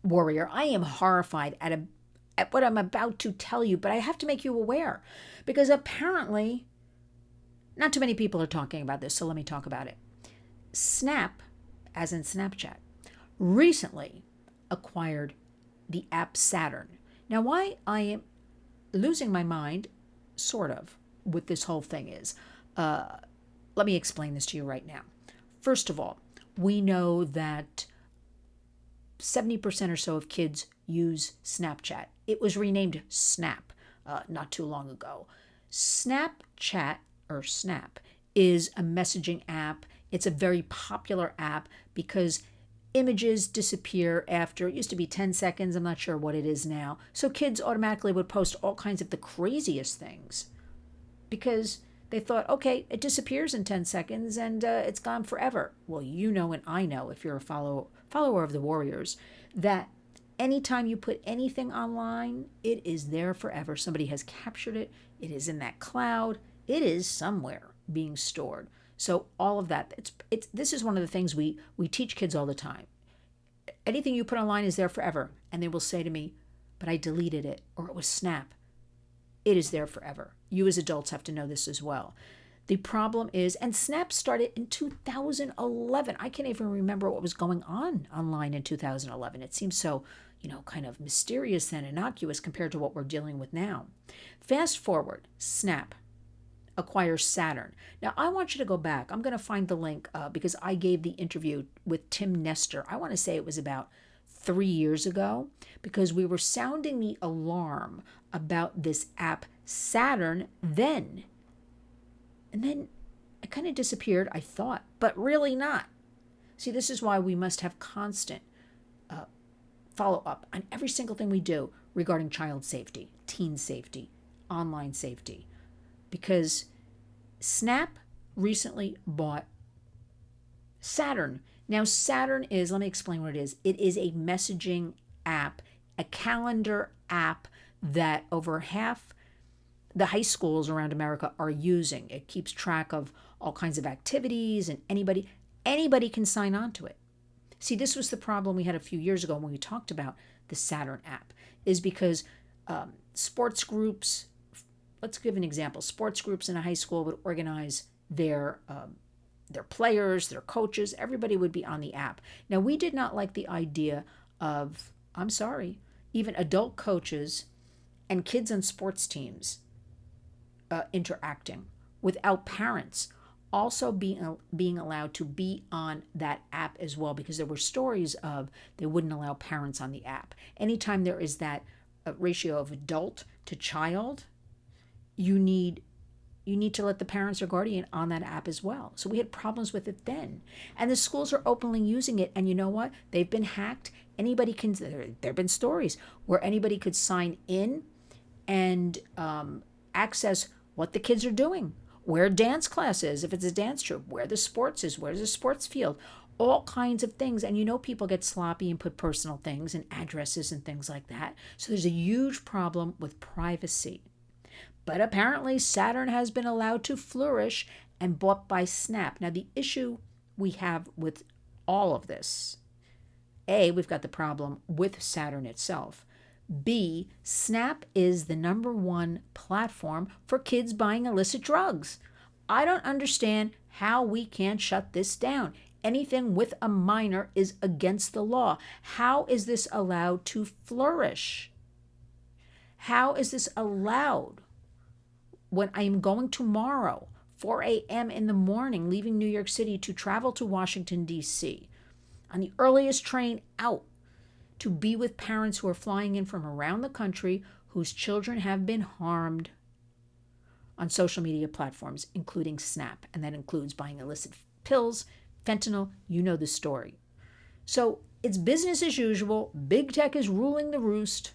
warrior, I am horrified at what I'm about to tell you, but I have to make you aware because apparently not too many people are talking about this, so let me talk about it. Snap, as in Snapchat, recently acquired the app Saturn. Now, why I am losing my mind, sort of, with this whole thing is, let me explain this to you right now. First of all, we know that 70% or so of kids use Snapchat. It was renamed Snap not too long ago. Snapchat, or Snap, is a messaging app. It's a very popular app because images disappear after, it used to be 10 seconds, I'm not sure what it is now. So kids automatically would post all kinds of the craziest things because they thought, okay, it disappears in 10 seconds and it's gone forever. Well, you know and I know, if you're a follower of the Warriors, that anytime you put anything online, it is there forever. Somebody has captured it. It is in that cloud. It is somewhere being stored. So all of that, this is one of the things we teach kids all the time. Anything you put online is there forever. And they will say to me, but I deleted it, or it was Snap. It is there forever. You as adults have to know this as well. The problem is, and Snap started in 2011. I can't even remember what was going on online in 2011. It seems so, kind of mysterious and innocuous compared to what we're dealing with now. Fast forward, Snap acquires Saturn. Now, I want you to go back. I'm going to find the link because I gave the interview with Tim Nestor. I want to say it was about 3 years ago because we were sounding the alarm about this app Saturn then. And then it kind of disappeared, I thought, but really not. See, this is why we must have constant follow-up on every single thing we do regarding child safety, teen safety, online safety. Because Snap recently bought Saturn. Now, Saturn is, let me explain what it is. It is a messaging app, a calendar app that over half the high schools around America are using. It keeps track of all kinds of activities, and anybody can sign on to it. See, this was the problem we had a few years ago when we talked about the Saturn app, is because sports groups, let's give an example. Sports groups in a high school would organize their players, their coaches, everybody would be on the app. Now, we did not like the idea of, I'm sorry, even adult coaches and kids on sports teams interacting without parents also being allowed to be on that app as well, because there were stories of they wouldn't allow parents on the app. Anytime there is that ratio of adult to child, you need to let the parents or guardian on that app as well. So we had problems with it then. And the schools are openly using it. And you know what? They've been hacked. Anybody can, there have been stories where anybody could sign in and access what the kids are doing, where dance class is, if it's a dance troupe, where the sports is, where's the sports field, all kinds of things. And people get sloppy and put personal things and addresses and things like that. So there's a huge problem with privacy. But apparently Saturn has been allowed to flourish and bought by Snap. Now, the issue we have with all of this, A, we've got the problem with Saturn itself. B, Snap is the number one platform for kids buying illicit drugs. I don't understand how we can't shut this down. Anything with a minor is against the law. How is this allowed to flourish? How is this allowed? When I am going tomorrow, 4 a.m. in the morning, leaving New York City to travel to Washington, D.C., on the earliest train out to be with parents who are flying in from around the country whose children have been harmed on social media platforms, including Snap. And that includes buying illicit pills, fentanyl, you know the story. So it's business as usual. Big tech is ruling the roost.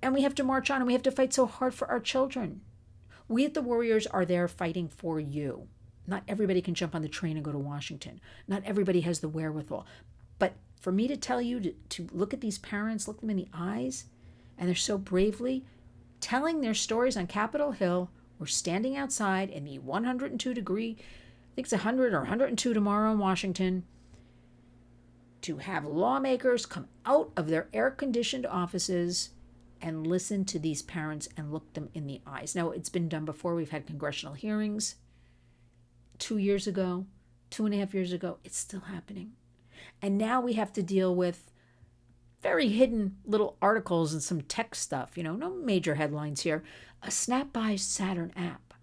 And we have to march on and we have to fight so hard for our children. We at the Warriors are there fighting for you. Not everybody can jump on the train and go to Washington. Not everybody has the wherewithal. But for me to tell you to look at these parents, look them in the eyes, and they're so bravely telling their stories on Capitol Hill. We're standing outside in the 102 degree, I think it's 100 or 102 tomorrow in Washington. to have lawmakers come out of their air-conditioned offices and listen to these parents and look them in the eyes. Now, it's been done before. We've had congressional hearings 2 years ago, 2.5 years ago. It's still happening. And now we have to deal with very hidden little articles and some tech stuff, no major headlines here. A Snap buys Saturn app.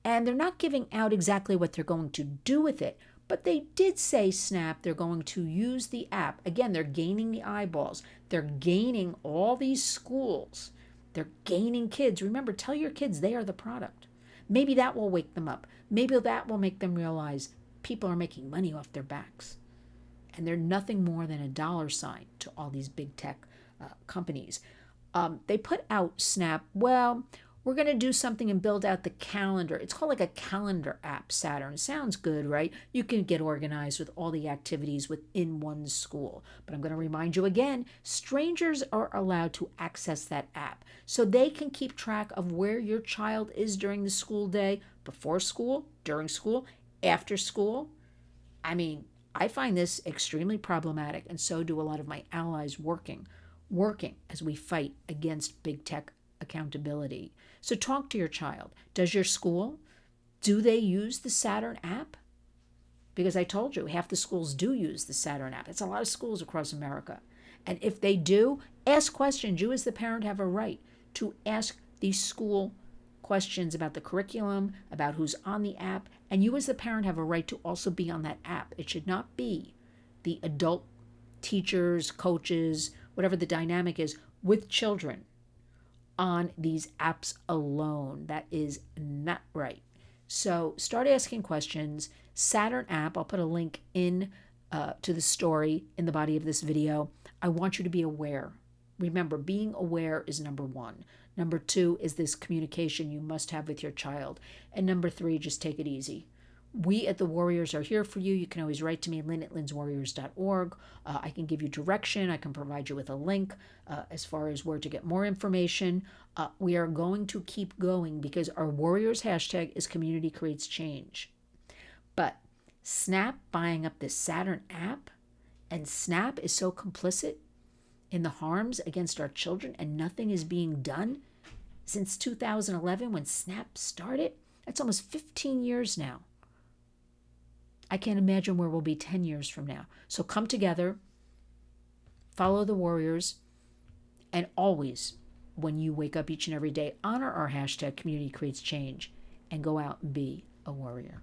And they're not giving out exactly what they're going to do with it, but they did say, Snap, they're going to use the app. Again, they're gaining the eyeballs. They're gaining all these schools. They're gaining kids. Remember, tell your kids they are the product. Maybe that will wake them up. Maybe that will make them realize people are making money off their backs. And they're nothing more than a dollar sign to all these big tech companies. They put out Snap, well, we're going to do something and build out the calendar. It's called like a calendar app, Saturn. Sounds good, right? You can get organized with all the activities within one school. But I'm going to remind you again, strangers are allowed to access that app. So they can keep track of where your child is during the school day, before school, during school, after school. I mean, I find this extremely problematic, and so do a lot of my allies working as we fight against big tech accountability. So talk to your child. Does your school, do they use the Saturn app? Because I told you, half the schools do use the Saturn app. It's a lot of schools across America. And if they do, ask questions. You as the parent have a right to ask these school questions about the curriculum, about who's on the app, and you as the parent have a right to also be on that app. It should not be the adult teachers, coaches, whatever the dynamic is, with children on these apps alone. That is not right. So start asking questions. Saturn app, I'll put a link in to the story in the body of this video. I want you to be aware. Remember, being aware is number one. Number two is this communication you must have with your child. And number three, just take it easy. We at The Warriors are here for you. You can always write to me, Lynn at lynswarriors.org. I can give you direction. I can provide you with a link as far as where to get more information. We are going to keep going because our Warriors hashtag is Community Creates Change. But Snap buying up this Saturn app, and Snap is so complicit in the harms against our children, and nothing is being done since 2011 when Snap started. That's almost 15 years now. I can't imagine where we'll be 10 years from now. So come together, follow the Warriors, and always, when you wake up each and every day, honor our hashtag Community Creates Change and go out and be a warrior.